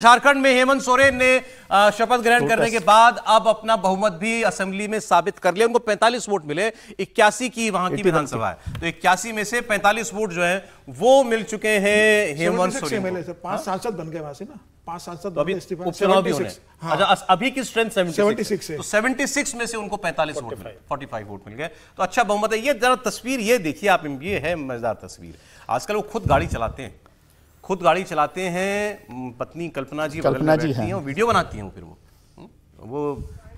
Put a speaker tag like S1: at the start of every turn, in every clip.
S1: झारखंड में हेमंत सोरेन ने शपथ ग्रहण करने के बाद अब अपना बहुमत भी असेंबली में साबित कर लिया। उनको 45 वोट मिले, 81 की वहां की विधानसभा है, तो 81 में से 45 वोट जो है वो मिल चुके हैं हेमंत सोरेन को।
S2: 5 सांसद बन गए वहां से ना, 5 सांसद
S1: तो अभी उपचुनाव भी होने। अच्छा, अभी की स्ट्रेंथ 76 है, तो 76 में से उनको 45 वोट मिले, 45 वोट मिल गए, तो अच्छा बहुमत है। ये जरा तस्वीर ये देखिए आप, ये है मजेदार तस्वीर। आजकल वो खुद गाड़ी चलाते हैं, पत्नी कल्पना जी हैं, वीडियो बनाती हैं, फिर वो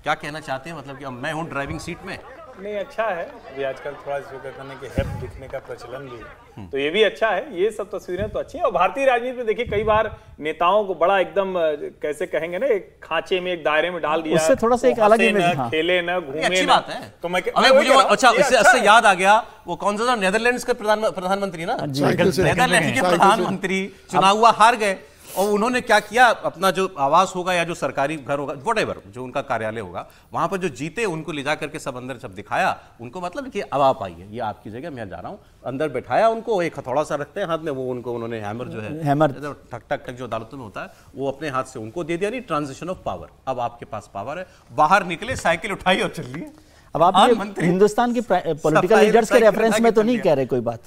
S1: क्या कहना चाहते हैं, मतलब कि अब मैं हूं ड्राइविंग सीट में।
S3: नहीं, अच्छा है, अभी आजकल थोड़ा करने के हेल्प दिखने का प्रचलन भी है, तो ये भी अच्छा है। ये सब तस्वीरें तो अच्छी हैं। और भारतीय राजनीति में देखिए कई बार नेताओं को बड़ा एकदम कैसे कहेंगे ना, एक खांचे में, एक दायरे में डाल दिया,
S4: उससे थोड़ा सा एक अलग इमेज,
S3: खेले ना, घूमे,
S1: अच्छी बात है।
S3: तो मैं
S1: मुझे अच्छा, इससे याद आ गया, वो कौन सा नेदरलैंड्स के प्रधानमंत्री ना, नेदरलैंड के प्रधानमंत्री चुनाव हुआ, हार गए, और उन्होंने क्या किया, अपना जो आवास होगा या जो सरकारी घर होगा, व्हाटएवर जो उनका कार्यालय होगा, वहां पर जो जीते उनको ले जा करके सब अंदर जब दिखाया उनको, मतलब कि अब आप आइए, ये आपकी जगह, मैं जा रहा हूं, अंदर बैठाया उनको, एक हथौड़ा सा रखते हैं हाथ में, वो उनको उन्होंने हैमर जो है, हैमर ठक ठक ठक जो अदालतों में होता है, वो अपने हाथ से उनको दे दिया। नहीं, ट्रांजिशन ऑफ पावर, अब आपके पास पावर है, बाहर निकले, साइकिल उठाई और चल लिए।
S4: अब आप हिंदुस्तान के पॉलिटिकल लीडर्स के रेफरेंस में तो नहीं कह रहे कोई बात,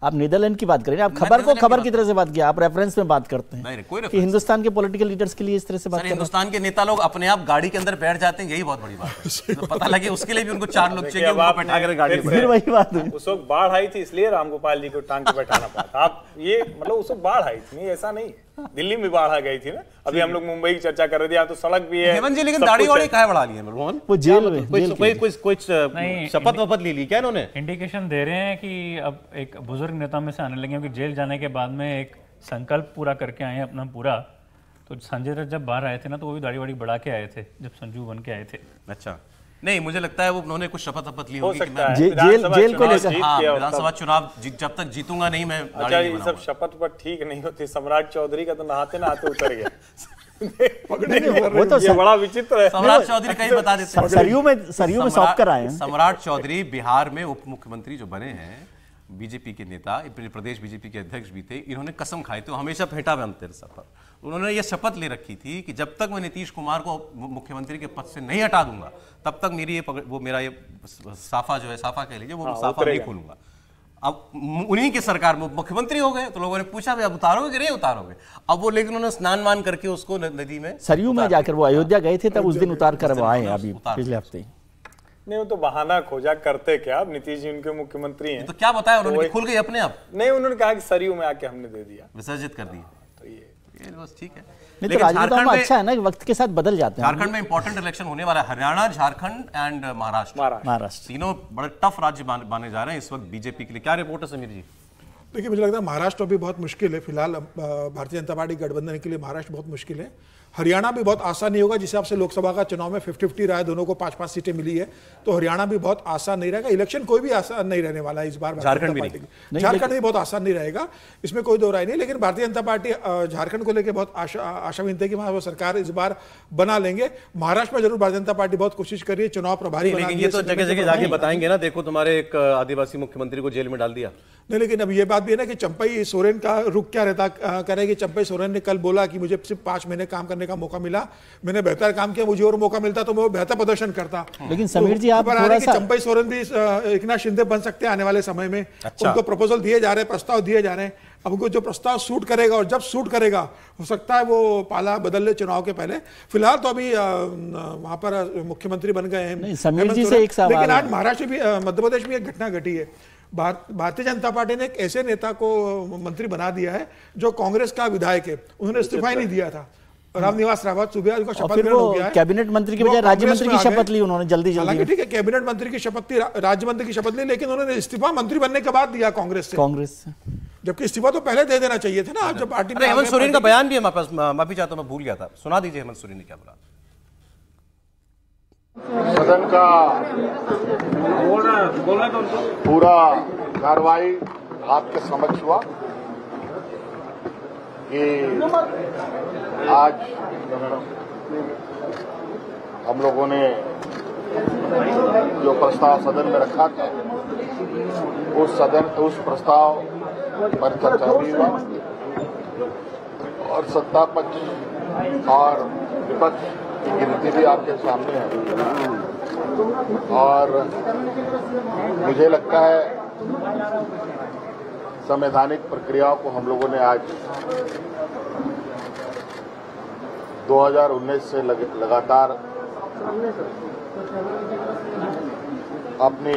S4: आप नीदरलैंड की बात करें, आप खबर को खबर की तरह से बात किया, आप रेफरेंस में बात करते हैं कि हिंदुस्तान के पॉलिटिकल लीडर्स के लिए इस तरह से बात।
S1: हिंदुस्तान के नेता लोग अपने आप गाड़ी के अंदर बैठ जाते हैं, यही बहुत बड़ी बात है। तो पता लगे उसके लिए भी उनको 4 लोग चाहिए, उनको बैठा कर गाड़ी में।
S4: फिर वही बात है,
S3: उस वक्त बाढ़ आई थी, इसलिए रामगोपाल जी को टांग के बैठाना पड़ा। आप ये मतलब उस वक्त बाढ़ आई थी, ऐसा नहीं, दिल्ली में बाढ़ आ गई थी ना। अभी हम लोग मुंबई की चर्चा कर रहे थे, यहाँ तो सड़क भी है।
S1: हेमंत जी, लेकिन दाढ़ी वाड़ी काहे बढ़ा ली है मोहन?
S4: वो जेल में
S1: कोई शपथ वपथ ले ली क्या इन्होंने?
S5: इंडिकेशन दे रहे हैं कि अब एक बुजुर्ग नेता में से आने लगे, कि जेल जाने के बाद में एक संकल्प पूरा करके आए हैं अपना पूरा। तो संजय दत्त जब बाहर आए थे ना, तो वो भी दाढ़ी वाड़ी बढ़ा के आए थे जब संजू बन के आए थे।
S1: अच्छा, नहीं, मुझे लगता है वो उन्होंने कुछ शपथ वपथ ली होगी कि मैं
S4: जेल को लेकर
S1: विधानसभा चुनाव जब तक जीतूंगा नहीं मैं।
S3: अच्छा, ये सब शपथ पर ठीक नहीं होती। सम्राट चौधरी का तो नहाते नहाते उतर गया। वो तो बड़ा विचित्र है।
S1: सम्राट चौधरी कहीं बता देते हैं,
S4: सरयू में सौंप कर आए हैं।
S1: सम्राट चौधरी बिहार में उप मुख्यमंत्री जो बने हैं, बीजेपी के नेता, प्रदेश बीजेपी के अध्यक्ष भी थे, इन्होंने कसम खाई थी, हमेशा फेंटा बनते थे शपथ। उन्होंने ये शपथ ले रखी थी कि जब तक मैं नीतीश कुमार को मुख्यमंत्री के पद से नहीं हटा दूंगा, तब तक मेरी मेरा ये साफा जो है, साफा कह लीजिए, वो साफा नहीं खोलूंगा। अब उन्हीं की सरकार में मुख्यमंत्री हो गए, तो लोगों ने पूछा भाई अब उतारोगे कि नहीं उतारोगे? अब वो, लेकिन उन्होंने स्नान मान करके उसको नदी में,
S4: सरयू में जाकर, वो अयोध्या गए थे तब उस दिन उतार कर आए, अभी पिछले हफ्ते।
S3: नहीं, वो तो बहाना खोजा, करते क्या, अब नीतीश जी उनके मुख्यमंत्री हैं,
S1: तो क्या बताया उन्होंने, खुल गई अपने आप?
S3: नहीं, उन्होंने कहा कि सरयू में आके हमने दे दिया,
S1: विसर्जित कर दिया,
S3: तो ये
S1: बस ठीक है।
S4: लेकिन झारखंड में अच्छा है ना, वक्त के साथ बदल जाते हैं।
S1: झारखंड में इंपॉर्टेंट इलेक्शन होने वाला है, हरियाणा, झारखंड एंड महाराष्ट्र, तीनों बड़े टफ राज्य माने जा रहे हैं इस वक्त बीजेपी के लिए। क्या रिपोर्ट है समीर जी?
S2: देखिए, मुझे लगता है महाराष्ट्र भी बहुत मुश्किल है फिलहाल, भारतीय जनता पार्टी गठबंधन के लिए महाराष्ट्र बहुत मुश्किल है। हरियाणा भी बहुत आसान नहीं होगा, जिस हिसाब से लोकसभा का चुनाव में 50-50 रहा है, दोनों को 5-5 सीटें मिली है, तो हरियाणा भी बहुत आसान नहीं रहेगा। इलेक्शन कोई भी आसान नहीं रहने वाला है इस बार।
S1: झारखंड
S2: भी बहुत आसान नहीं रहेगा, इसमें कोई दो राय नहीं। लेकिन भारतीय जनता पार्टी झारखंड को लेकर बहुत आशावादी है कि वहां वो सरकार इस बार बना लेंगे। महाराष्ट्र में जरूर भारतीय जनता पार्टी बहुत कोशिश कर रही है, चुनाव प्रभारी।
S1: लेकिन ये तो जगह जगह जाके बताएंगे ना, देखो तुम्हारे एक आदिवासी मुख्यमंत्री को जेल में डाल दिया।
S2: नहीं, लेकिन अब ये बात भी है ना कि चंपई सोरेन का रुख क्या रहता करेगी। चंपई सोरेन ने कल बोला कि मुझे सिर्फ 5 महीने काम करने का मौका मिला, मैंने बेहतर काम किया, मुझे और मौका मिलता तो मैं बेहतर प्रदर्शन करता।
S4: लेकिन समीर जी, आप थोड़ा सा,
S2: चंपई सोरेन भी एकनाथ शिंदे बन सकते हैं आने वाले समय में। उनको प्रपोजल दिए जा रहे हैं, प्रस्ताव दिए जा रहे हैं। अब उनको जो प्रस्ताव सूट करेगा, और जब सूट करेगा, हो सकता है वो पाला बदल ले चुनाव के पहले। फिलहाल तो अभी वहां पर मुख्यमंत्री बन गए हैं।
S4: समीर जी से एक सवाल,
S2: लेकिन आज महाराष्ट्र भी, मध्य प्रदेश में एक घटना घटी है। भारतीय जनता पार्टी ने एक ऐसे नेता को मंत्री बना दिया है जो कांग्रेस का विधायक है, उन्होंने इस्तीफा ही नहीं दिया था। रामनिवास रावत सुबह उनका शपथ ग्रहण हो गया है।
S4: कैबिनेट मंत्री की बजाय राज्य मंत्री की शपथ ली उन्होंने, जल्दी।
S2: ठीक है, कैबिनेट मंत्री की शपथ थी, राज्य मंत्री की शपथ ली, लेकिन उन्होंने इस्तीफा मंत्री बनने के बाद दिया कांग्रेस से। जबकि इस्तीफा तो पहले दे देना चाहिए था ना, जब पार्टी में।
S1: हेमंत सोरेन का बयान भी है हमारे पास, माफी चाहता हूं, मैं भूल गया था, सुना दीजिए हेमंत सोरेन ने क्या बोला।
S6: सदन का पूरा कार्रवाई आपके समक्ष हुआ कि आज हम लोगों ने जो प्रस्ताव सदन में रखा था, उस प्रस्ताव पर चर्चा भी हुआ और सत्ता पक्ष और विपक्ष की गिनती भी आपके सामने है। और मुझे लगता है संवैधानिक प्रक्रियाओं को हम लोगों ने आज 2019 से लगातार अपनी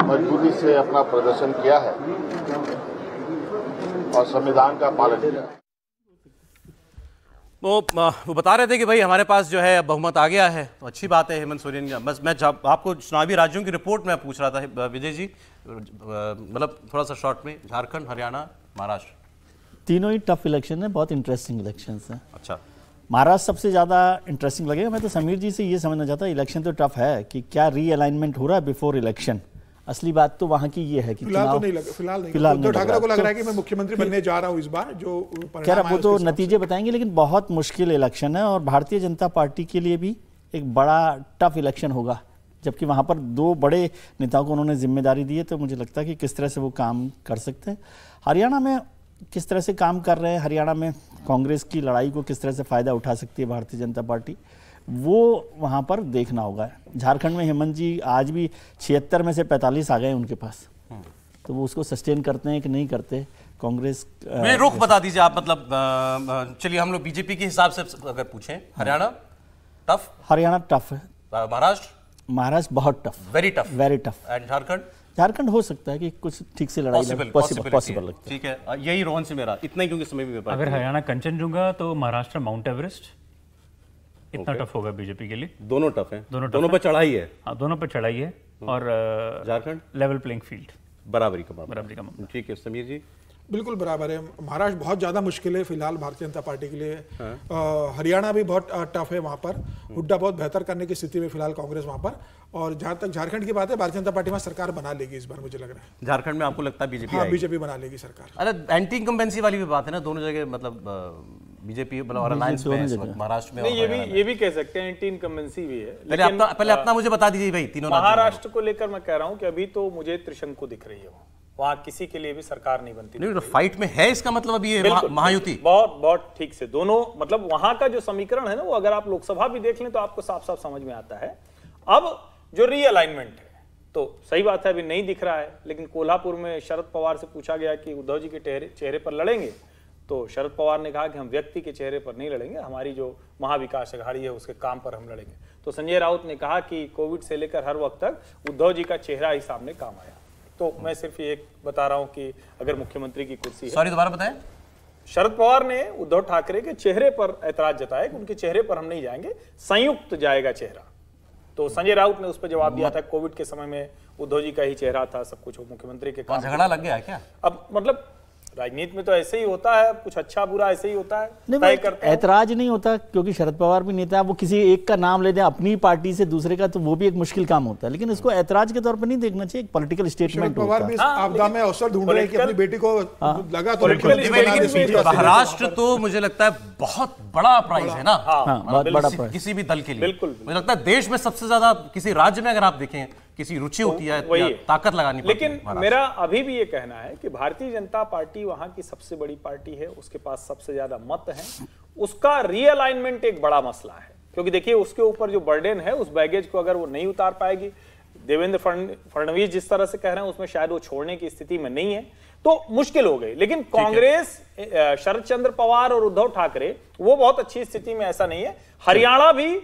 S6: मजबूती से अपना प्रदर्शन किया है और संविधान का पालन किया है।
S1: वो बता रहे थे कि भाई हमारे पास जो है बहुमत आ गया है, तो अच्छी बात है हेमंत सोरेन का। बस मैं आपको चुनावी राज्यों की रिपोर्ट में पूछ रहा था विजय जी, मतलब थोड़ा सा शॉर्ट में, झारखंड, हरियाणा, महाराष्ट्र,
S4: तीनों ही टफ इलेक्शन है, बहुत इंटरेस्टिंग इलेक्शन है।
S1: अच्छा,
S4: महाराष्ट्र सबसे ज़्यादा इंटरेस्टिंग लगेगा। मैं तो समीर जी से ये समझना चाहता, इलेक्शन तो टफ है कि क्या रीअलाइनमेंट हो रहा है बिफोर इलेक्शन। असली बात तो वहाँ की ये है कि
S2: फिलहाल तो नहीं लगा, फिलहाल उद्धव ठाकरे को लग रहा है कि मैं मुख्यमंत्री बनने जा रहा हूँ इस बार, जो
S4: खैर वो तो नतीजे बताएंगे, लेकिन बहुत मुश्किल इलेक्शन है और भारतीय जनता पार्टी के लिए भी एक बड़ा टफ इलेक्शन होगा, जबकि वहाँ पर दो बड़े नेताओं को उन्होंने जिम्मेदारी दी है। तो मुझे लगता है कि किस तरह से वो काम कर सकते हैं। हरियाणा में किस तरह से काम कर रहे हैं, हरियाणा में कांग्रेस की लड़ाई को किस तरह से फ़ायदा उठा सकती है भारतीय जनता पार्टी, वो वहाँ पर देखना होगा। झारखंड में हेमंत जी आज भी 76 में से 45 आ गए उनके पास, तो वो उसको सस्टेन करते हैं कि नहीं करते कांग्रेस।
S1: मैं रुख बता दीजिए आप, मतलब चलिए हम लोग बीजेपी के हिसाब से अगर पूछें, हरियाणा टफ,
S4: हरियाणा टफ है, महाराष्ट्र बहुत tough,
S1: very tough,
S4: very tough,
S1: and
S4: Jharkhand हो सकता है कि कुछ ठीक से लड़ाई पॉसिबल लगता है।
S1: ठीक है, यही रोहन से मेरा इतना ही, क्योंकि समय भी
S5: अगर हरियाणा कंचनजुंगा तो महाराष्ट्र माउंट एवरेस्ट, इतना टफ होगा बीजेपी के लिए।
S1: दोनों टफ हैं, दोनों पर चढ़ाई है।
S5: हाँ, दोनों पर चढ़ाई है। और
S1: झारखंड
S5: लेवल प्लेइंग फील्ड,
S1: बराबरी का मामला। ठीक है समीर जी।
S2: बिल्कुल बराबर है। महाराष्ट्र बहुत ज़्यादा मुश्किल है फिलहाल भारतीय जनता पार्टी के लिए। हरियाणा भी बहुत टफ है, वहाँ पर हुड्डा बहुत बेहतर करने की स्थिति में फिलहाल कांग्रेस वहाँ पर। और जहाँ तक झारखंड की बात है, भारतीय जनता पार्टी में सरकार बना लेगी इस बार, मुझे लग रहा है।
S1: झारखंड में आपको लगता है बीजेपी?
S2: हाँ, बीजेपी बना लेगी सरकार।
S1: अरे एंटी इनकम्बेंसी वाली भी बात है ना, दोनों जगह मतलब बीजेपी और अलायंस में महाराष्ट्र में।
S3: ये भी कह सकते हैं एंटी इनकम्बेंसी भी है।
S1: पहले अपना मुझे बता दीजिए भाई, तीनों
S3: महाराष्ट्र को लेकर मैं कह रहा हूँ कि अभी तो मुझे त्रिशंकु दिख रही है, वहाँ किसी के लिए भी सरकार नहीं बनती।
S1: नहीं, तो फाइट में है, इसका मतलब अभी ये महायुति
S3: बहुत ठीक से दोनों, मतलब वहां का जो समीकरण है ना, वो अगर आप लोकसभा भी देख लें तो आपको साफ साफ समझ में आता है। अब जो रीअलाइनमेंट है, तो सही बात है अभी नहीं दिख रहा है, लेकिन कोल्हापुर में शरद पवार से पूछा गया कि उद्धव जी के चेहरे पर लड़ेंगे, तो शरद पवार ने कहा कि हम व्यक्ति के चेहरे पर नहीं लड़ेंगे, हमारी जो महाविकास अघाड़ी है उसके काम पर हम लड़ेंगे। तो संजय राउत ने कहा कि कोविड से लेकर हर वक्त तक उद्धव जी का चेहरा ही सामने काम आया। तो मैं सिर्फ ये बता रहा हूं कि अगर मुख्यमंत्री की कुर्सी है,
S1: सॉरी दोबारा बताएं,
S3: शरद पवार ने उद्धव ठाकरे के चेहरे पर ऐतराज जताया कि उनके चेहरे पर हम नहीं जाएंगे, संयुक्त जाएगा चेहरा। तो संजय राउत ने उस पर जवाब दिया था कोविड के समय में उद्धव जी का ही चेहरा था, सब कुछ मुख्यमंत्री के काम।
S1: झगड़ा लग गया क्या?
S3: अब मतलब राजनीति में तो ऐसे ही होता है, कुछ अच्छा बुरा ऐसे ही होता है।
S4: नहीं, ऐतराज नहीं होता, क्योंकि शरद पवार भी नेता, वो किसी एक का नाम ले दें अपनी पार्टी से दूसरे का, तो वो भी एक मुश्किल काम होता है। लेकिन इसको ऐतराज के तौर पर नहीं देखना चाहिए, एक पॉलिटिकल स्टेटमेंट होता है।
S2: पवार भी आपदा में अवसर ढूंढ रहे हैं कि अपनी बेटी को लगा तो
S1: महाराष्ट्र तो मुझे लगता है बहुत बड़ा प्राइज है ना,
S4: बहुत बड़ा प्राइज
S1: किसी भी दल के लिए। मुझे लगता है देश में सबसे ज्यादा किसी राज्य में अगर आप देखें किसी रुचि होती है, ताकत लगानी पड़ती है।
S3: लेकिन मेरा अभी भी ये कहना है कि भारतीय जनता पार्टी वहां की सबसे बड़ी पार्टी है, उसके पास सबसे ज्यादा मत हैं, उसका रीअलाइनमेंट एक बड़ा मसला है। क्योंकि देखिए उसके ऊपर जो बर्डन है, उस बैगेज को अगर वो नहीं उतार पाएगी, देवेंद्र फडणवीस जिस तरह से कह रहे हैं उसमें शायद वो छोड़ने की स्थिति में नहीं है, तो मुश्किल हो गई। लेकिन कांग्रेस, शरद चंद्र पवार और उद्धव ठाकरे वो बहुत अच्छी स्थिति में, ऐसा नहीं है। हरियाणा भी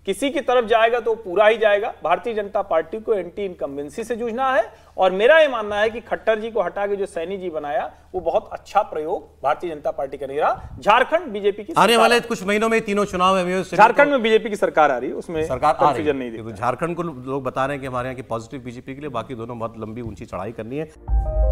S3: किसी की तरफ जाएगा तो पूरा ही जाएगा। भारतीय जनता पार्टी को एंटी इनकम्बेंसी से जूझना है, और मेरा यह मानना है कि खट्टर जी को हटा के जो सैनी जी बनाया, वो बहुत अच्छा प्रयोग भारतीय जनता पार्टी का नहीं रहा। झारखंड बीजेपी की
S1: आने वाले कुछ महीनों में तीनों चुनाव है,
S3: झारखंड में बीजेपी की सरकार आ रही है, उसमें
S1: सरकार
S3: कंफ्यूजन नहीं दिखता।
S1: झारखंड को लोग बता रहे हैं कि हमारे यहाँ की पॉजिटिव बीजेपी के लिए, बाकी दोनों बहुत लंबी ऊंची चढ़ाई करनी है।